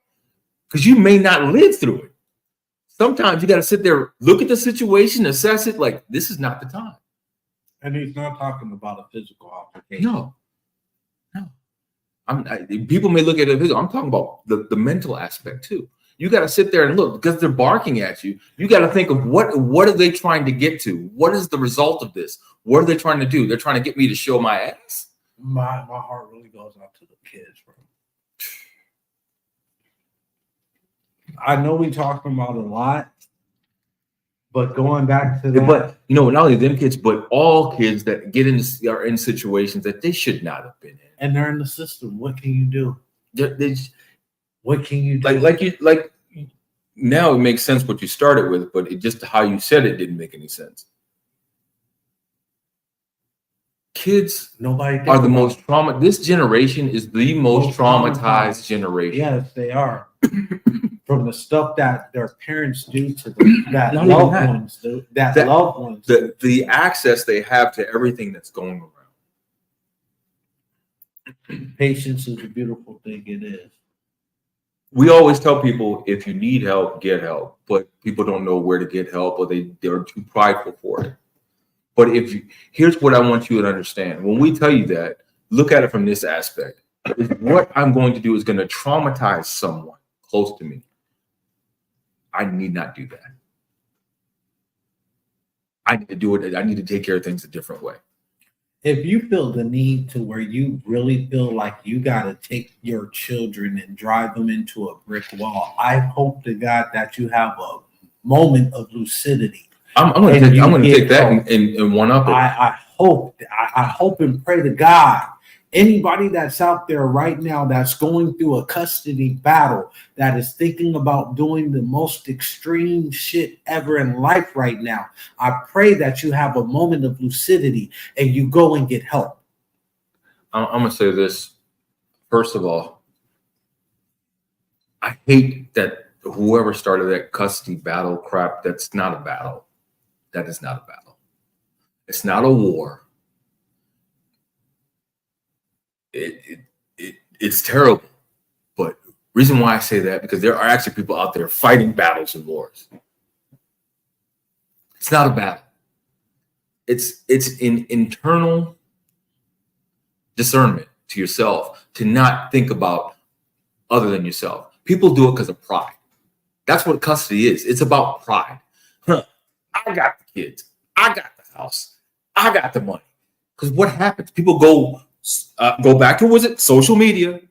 because you may not live through it. Sometimes you got to sit there, look at the situation, assess it, like this is not the time. And he's not talking about a physical altercation. No. People may look at it as I'm talking about the mental aspect too. You got to sit there and look because they're barking at you. You got to think of what are they trying to get to? What is the result of this? What are they trying to do? They're trying to get me to show my ass. My heart really goes out to the kids, bro. I know we talking about a lot, but going back to that, but not only them kids, but all kids that are in situations that they should not have been in, and they're in the system. What can you do? What can you do? Like now it makes sense what you started with, but just how you said it didn't make any sense. Kids are the most trauma. This generation is the most traumatized generation. Yes, they are. From the stuff that their parents do to them, loved ones, the access they have to everything that's going around. Patience is a beautiful thing. It is. We always tell people if you need help, get help, but people don't know where to get help or they're too prideful for it. But here's what I want you to understand. When we tell you that, look at it from this aspect. What I'm going to do is going to traumatize someone close to me. I need not do that. I need to do it. I need to take care of things a different way. If you feel the need to where you really feel like you got to take your children and drive them into a brick wall, I hope to God that you have a moment of lucidity. I'm going to take that and one up it. I hope and pray to God. Anybody that's out there right now that's going through a custody battle, that is thinking about doing the most extreme shit ever in life right now, I pray that you have a moment of lucidity and you go and get help. I'm going to say this. First of all, I hate that whoever started that custody battle crap, that's not a battle. That is not a battle. It's not a war. It's terrible. But reason why I say that, because there are actually people out there fighting battles and wars. It's not a battle. it's in internal discernment to yourself to not think about other than yourself. People do it because of pride. That's what custody is. It's about pride. Huh. I got the kids. I got the house. I got the money. Because what happens? People go back to, was it social media?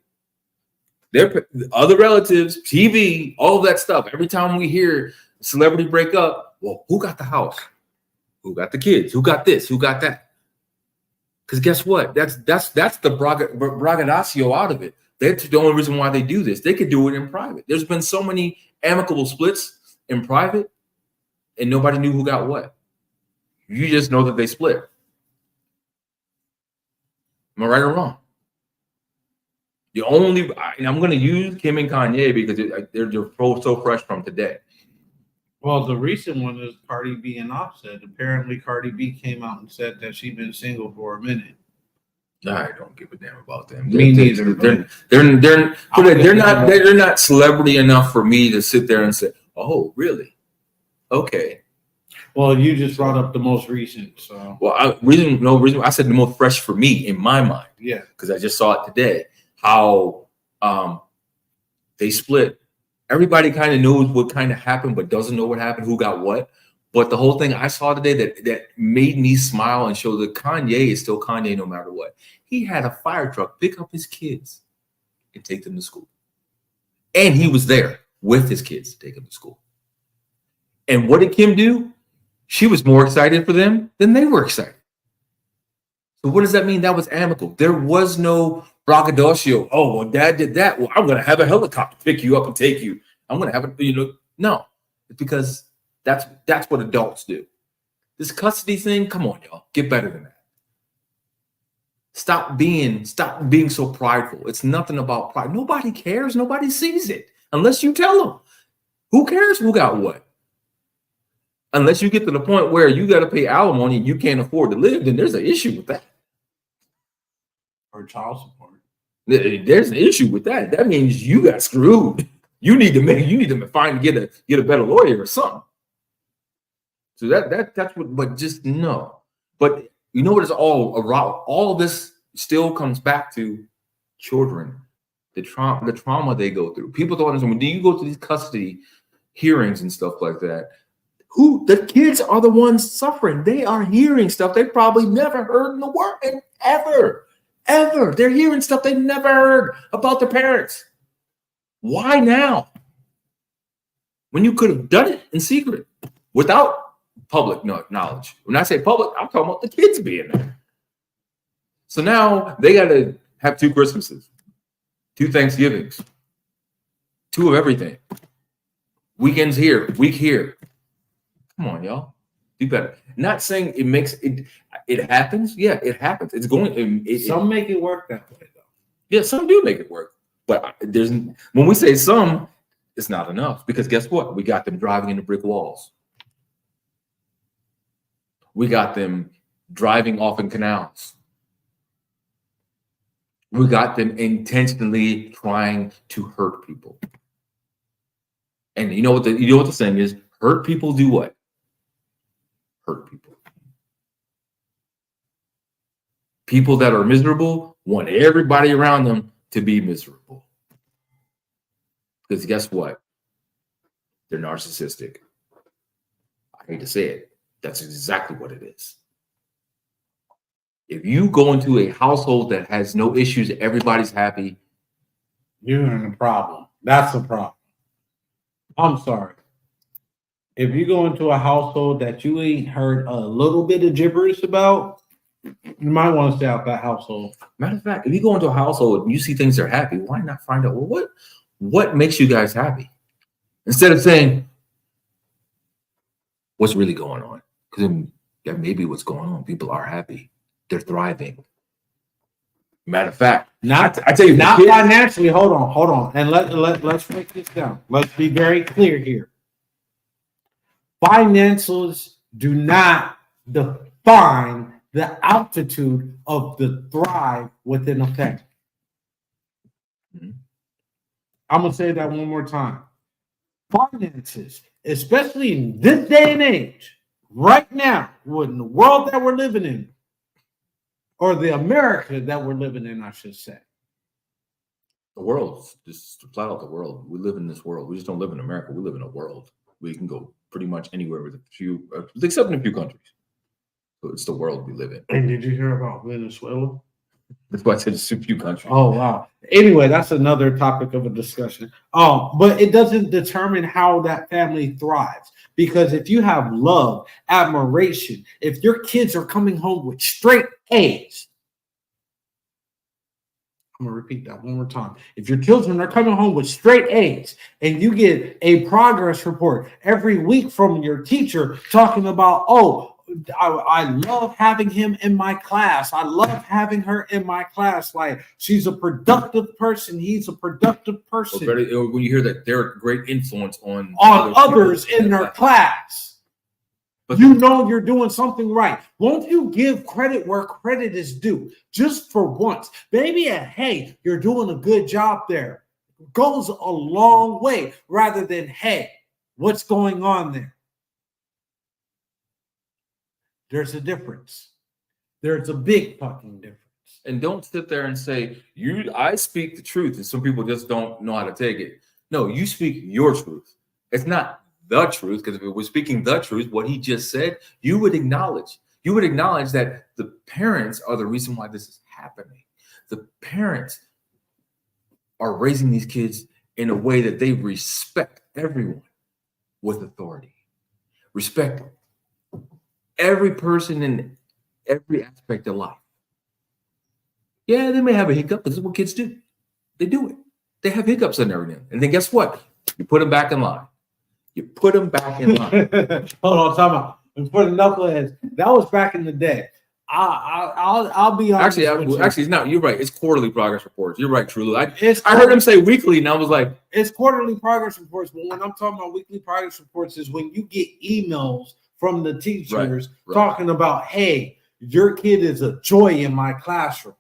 Their other relatives, TV, all of that stuff. Every time we hear a celebrity break up, well, who got the house? Who got the kids? Who got this? Who got that? Because guess what? That's the braggadocio out of it. That's the only reason why they do this. They could do it in private. There's been so many amicable splits in private, and nobody knew who got what. You just know that they split. Am I right or wrong? The only, and I'm going to use Kim and Kanye because they're so fresh from today. Well, the recent one is Cardi B and Offset. Apparently, Cardi B came out and said that she's been single for a minute. I don't give a damn about them. Me neither. They're not celebrity enough for me to sit there and say, "Oh, really? Okay." Well, you just brought up the most recent, so. Well, I said the most fresh for me in my mind. Yeah, because I just saw it today. How they split. Everybody kind of knows what kind of happened, but doesn't know what happened, who got what. But the whole thing I saw today that made me smile and show that Kanye is still Kanye no matter what. He had a fire truck pick up his kids and take them to school. And he was there with his kids to take them to school. And what did Kim do? She was more excited for them than they were excited. So what does that mean? That was amicable. There was no braggadocio. Oh, well, dad did that. Well, I'm going to have a helicopter pick you up and take you. I'm going to have a, no. It's because that's what adults do. This custody thing, come on, y'all. Get better than that. Stop being so prideful. It's nothing about pride. Nobody cares. Nobody sees it unless you tell them. Who cares who got what? Unless you get to the point where you got to pay alimony and you can't afford to live, then there's an issue with that. Or child support. There's an issue with that. That means you got screwed. You need to find get a better lawyer or something. So that's what. But just no. But you know what it's all around? All of this still comes back to children, the trauma they go through. People don't understand when you go to these custody hearings and stuff like that. The kids are the ones suffering. They are hearing stuff they probably never heard in the world and ever. They're hearing stuff they never heard about their parents. Why now? When you could have done it in secret without public knowledge. When I say public, I'm talking about the kids being there. So now they got to have 2 Christmases, 2 Thanksgivings, 2 of everything. Weekends here, week here. Come on, y'all. Do better. Not saying it makes it. It happens. Yeah, it happens. It's going. Some make it work that way, though. Yeah, some do make it work. But when we say some, it's not enough because guess what? We got them driving into brick walls. We got them driving off in canals. We got them intentionally trying to hurt people. And you know what the saying is? Hurt people do what? Hurt people. People that are miserable want everybody around them to be miserable. Because guess what? They're narcissistic. I hate to say it. That's exactly what it is. If you go into a household that has no issues, everybody's happy. You're in a problem. That's a problem. I'm sorry. If you go into a household that you ain't heard a little bit of gibberish about, you might want to stay out that household. Matter of fact, if you go into a household and you see things are happy, why not find out, well, what makes you guys happy? Instead of saying, what's really going on? Because that may be what's going on. People are happy. They're thriving. Matter of fact, I tell you, not financially. Hold on. And let's break this down. Let's be very clear here. Financials do not define the altitude of the thrive within a family. Mm-hmm. I'm going to say that one more time. Finances, especially in this day and age, right now, in the world that we're living in, or the America that we're living in, I should say. The world, just to flat out the world. We live in this world. We just don't live in America. We live in a world. We can go pretty much anywhere with a few, except in a few countries. So it's the world we live in. And did you hear about Venezuela? That's why I said it's a few countries. Oh, wow. Anyway, that's another topic of a discussion. But it doesn't determine how that family thrives. Because if you have love, admiration, if your kids are coming home with straight A's, I'm going to repeat that one more time. If your children are coming home with straight A's and you get a progress report every week from your teacher talking about, oh, I love having him in my class. I love having her in my class. Like, she's a productive person. He's a productive person. When you hear that, they're a great influence on others in their class. But you know you're doing something right. Won't you give credit where credit is due? Just for once. Maybe hey, you're doing a good job there. Goes a long way rather than, hey, what's going on there? There's a difference. There's a big fucking difference. And don't sit there and say, I speak the truth, and some people just don't know how to take it. No, you speak your truth. It's not the truth, because if it was speaking the truth, what he just said, you would acknowledge that the parents are the reason why this is happening. The parents are raising these kids in a way that they respect everyone with authority. Respect every person in every aspect of life. Yeah, they may have a hiccup, but this is what kids do. They do it. They have hiccups and everything. And then guess what? You put them back in line. You put them back in line. Hold on, time out. For the knuckleheads, that was back in the day. I'll be honest. Actually, it's not. You're right. It's quarterly progress reports. You're right, Trulu. I heard him say weekly, and I was like, it's quarterly progress reports. But when I'm talking about weekly progress reports, is when you get emails from the teachers talking about, hey, your kid is a joy in my classroom.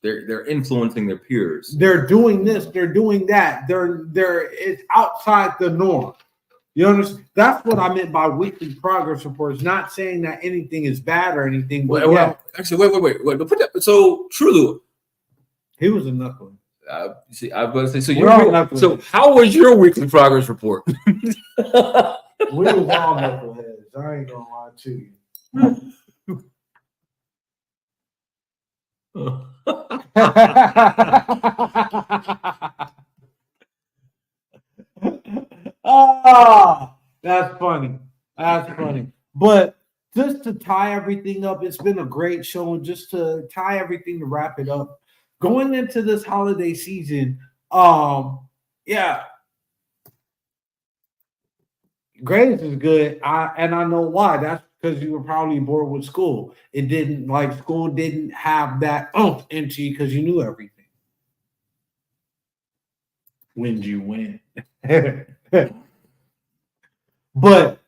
They're influencing their peers. They're doing this. They're doing that. It's outside the norm. You understand? That's what I meant by weekly progress reports. Not saying that anything is bad or anything. But actually, wait. But put that. So Trulu, he was a knucklehead. See, I was going to say, so how was your weekly progress report? We was all knuckleheads. I ain't gonna lie to you. Oh, that's funny. That's funny. But just to tie everything up, it's been a great show. And just to tie everything to wrap it up, going into this holiday season, yeah, grades is good. I know why. That's because you were probably bored with school. School didn't have that into you because you knew everything. When you win. But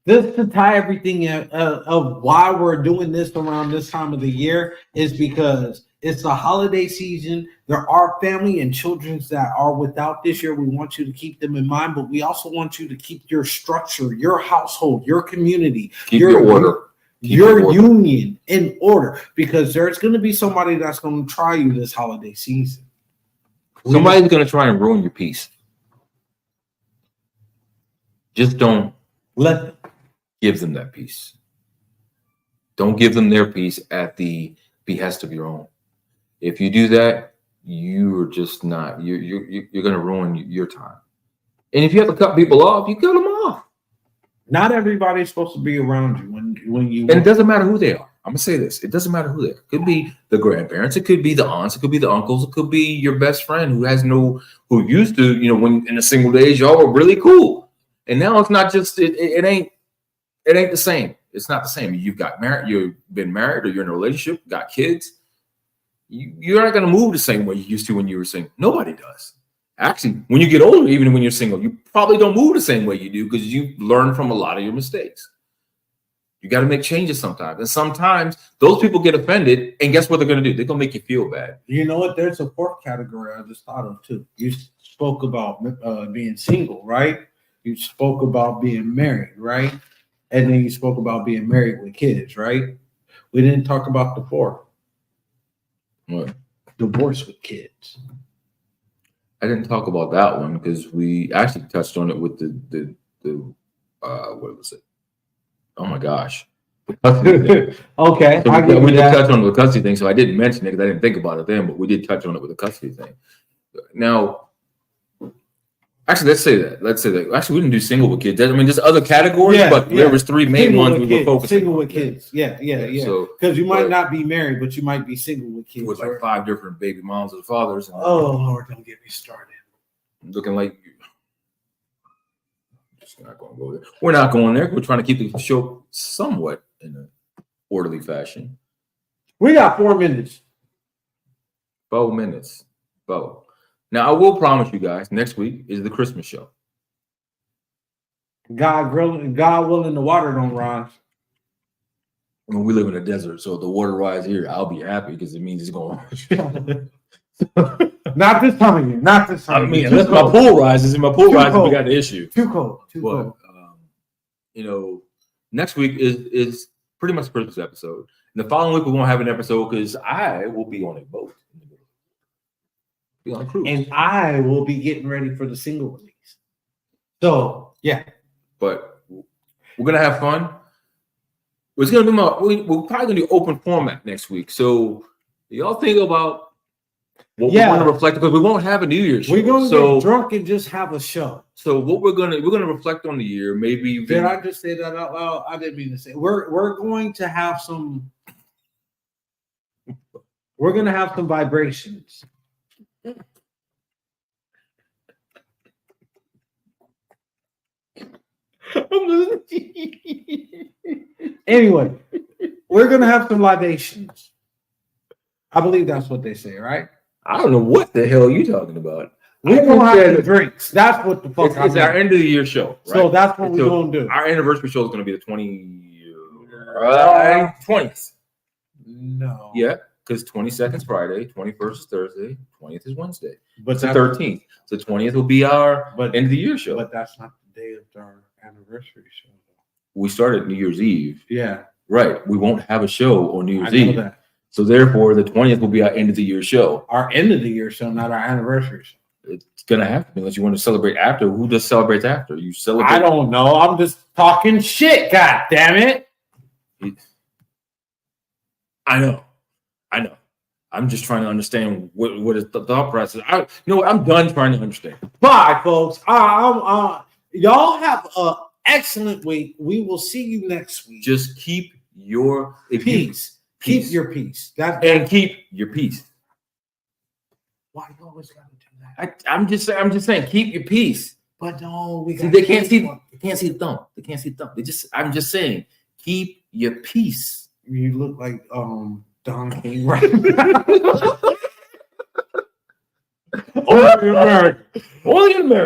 just to tie everything of why we're doing this around this time of the year is because it's the holiday season. There are family and children that are without this year. We want you to keep them in mind, but we also want you to keep your structure, your household, your community, your order, your union in order, because there's going to be somebody that's going to try you this holiday season. Somebody's going to try and ruin your peace. Just don't give them that peace. Don't give them their peace at the behest of your own. If you do that, you're just not. You're going to ruin your time. And if you have to cut people off, you cut them off. Not everybody's supposed to be around you when you. And it doesn't matter who they are. I'm gonna say this: it doesn't matter who they are. It could be the grandparents, it could be the aunts, it could be the uncles, it could be your best friend who used to, when in the single days y'all were really cool, and now it's not just it ain't the same. It's not the same. You've got married, you've been married, or you're in a relationship, got kids. You're not gonna move the same way you used to when you were single. Nobody does. Actually, when you get older, even when you're single, you probably don't move the same way you do because you learn from a lot of your mistakes. You got to make changes sometimes. And sometimes those people get offended, and guess what they're going to do? They're going to make you feel bad. You know what? There's a fourth category I just thought of too. You spoke about being single, right? You spoke about being married, right? and then you spoke about being married with kids, right? We didn't talk about the fourth. What? Divorce with kids. I didn't talk about that one because we actually touched on it with the what was it? Oh my gosh. Okay, So we did touch on the custody thing, so I didn't mention it because I didn't think about it then, but we did touch on it with the custody thing. Now, actually, let's say that. Actually, we didn't do single with kids. I mean, there's other categories, but there was three main single ones we were focusing single on. with kids. Yeah. So, Because you might not be married, but you might be single with kids. with like 5 different baby moms and fathers. And oh Lord, don't get me started. looking like just not going to go there. We're not going there. We're trying to keep the show somewhat in an orderly fashion. We got 4 minutes. 4 minutes. Now I will promise you guys, next week is the Christmas show. God willing, the water don't rise. I mean, we live in a desert, so if the water rise here, I'll be happy because it means it's going. Not this time of year. Not this time. I mean, unless my pool rises, and my pool rises, we got the issue. Too cold. Cold. You know, next week is pretty much the Christmas episode. And the following week we won't have an episode because I will be on a boat. Be on a cruise. And I will be getting ready for the single release. So yeah. But we're gonna have fun. It's gonna be we're probably gonna do open format next week. So y'all think about what we want to reflect because we won't have a New Year's show. We're gonna get drunk and just have a show. So what we're gonna reflect on the year. Maybe did I just say that out loud? I didn't mean to say. We're going to have some. We're gonna have some vibrations. Anyway, we're gonna have some libations. I believe that's what they say, right? I don't know what the hell you're talking about. We're gonna have the drinks. That's what the fuck. It's our end of the year show, right? So that's what we're gonna do. Our anniversary show is gonna be the 20th. No. Yeah, because 22nd is Friday, 21st is Thursday, 20th is Wednesday. But it's the 13th. So 20th will be our end of the year show. But that's not the day of our anniversary show. We started New Year's Eve. Yeah. Right. We won't have a show on New Year's Eve. That. So therefore, the 20th will be our end of the year show. Our end of the year show, not our anniversary show. It's gonna have to be unless you want to celebrate after. Who just celebrates after? You celebrate. I don't know. I'm just talking shit. God damn it. I know. I'm just trying to understand what is the thought process. I'm done trying to understand. Bye, folks. Y'all have an excellent week. We will see you next week. Just keep your peace. Keep your peace. And keep your peace. Why you always gotta do that? I'm just saying, keep your peace. But no, they can't see the thumb. They can't see the thumb. I'm just saying, keep your peace. You look like Don King right now. Only in America.